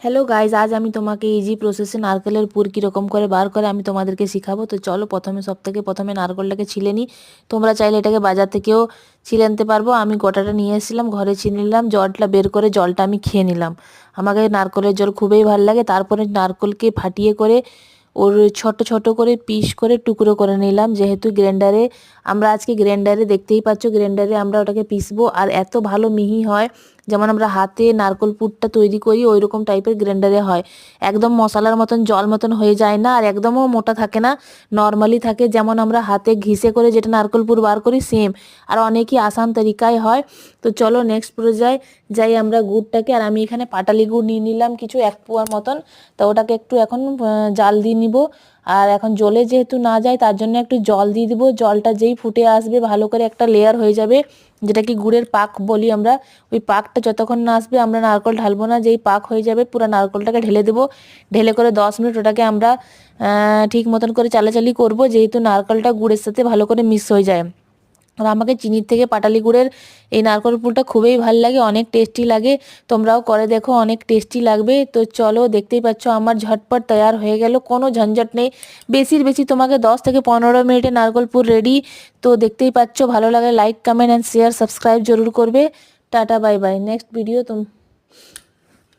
Hello guys, আজ আমি তোমাকে ইজি প্রসেসে নারকেলের পুর কীরকম করে বার করে আমি তোমাদেরকে শিখাবো। তো চলো প্রথমে নারকেলটাকে ছিলে নিই। তোমরা চাইলে এটাকে বাজার থেকেও ছিলে আনতে পারবো। আমি গোটাটা নিয়ে এসেছিলাম, ঘরে ছিলে নিলাম, জলটা বের করে জলটা আমি খেয়ে নিলাম। আমাকে নারকেলের জল খুবই ভালো লাগে। তারপরে নারকেলকে ফাটিয়ে করে ওর ছোট ছোট করে পিস করে টুকরো করে নিলাম। যেহেতু গ্রাইন্ডারে আমরা আজকে গ্রাইন্ডারে দেখতেই পাচ্ছ, গ্রাইন্ডারে আমরা ওটাকে পিসবো। আর এত ভালো মিহি হয়, যেমন আমরা হাতে নারকেল পুরটা তৈরি করি ওই রকম টাইপের গ্রাইন্ডারে হয়। একদম মশলার মতন জল মতন হয়ে যায় না, আর একদমও মোটা থাকে না, নর্মালি থাকে। যেমন আমরা হাতে ঘিসে করে যেটা নারকেল পুর বার করি সেম, আর অনেকই আসান তরিকায় হয়। তো চলো নেক্সট পর্যায়ে যাই আমরা গুড়টাকে। আর আমি এখানে পাটালি গুড় নিয়ে নিলাম কিছু, 1 পোয়ার মতন। তো ওটাকে একটু এখন জাল দিয়ে নিব। আর এখন জলে যেহেতু না যায় তার জন্য একটু জল দিয়ে দিব। জলটা যেই ফুটে আসবে ভালো করে একটা লেয়ার হয়ে যাবে, যেটা কি গুড়ের পাক বলি আমরা। ওই পাকটা যতক্ষণ না আসবে আমরা নারকেল ঢালবো না। যেই পাক হয়ে যাবে পুরো নারকেলটাকে ঢেলে দেবো। ঢেলে করে 10 মিনিট ওটাকে আমরা ঠিক মতন করে চালাচালি করব, যেহেতু নারকেলটা গুড়ের সাথে ভালো করে মিক্স হয়ে যায়। আর আমাকে চিনির থেকে পাটালি গুড়ের এই নারকেল পুরটা খুবই ভালো লাগে, অনেক টেস্টি লাগে। তোমরাও করে দেখো, অনেক টেস্টি লাগবে। তো চলো, দেখতেই পাচ্ছ আমার ঝটপট তৈয়ার হয়ে গেল, কোনো ঝঞ্ঝট নেই। বেশি তোমাকে 10 থেকে 15 মিনিটে নারকেল পুর রেডি। তো দেখতেই পাচ্ছ, ভালো লাগে like comment and share subscribe জরুর করবে। Tata bye bye, next video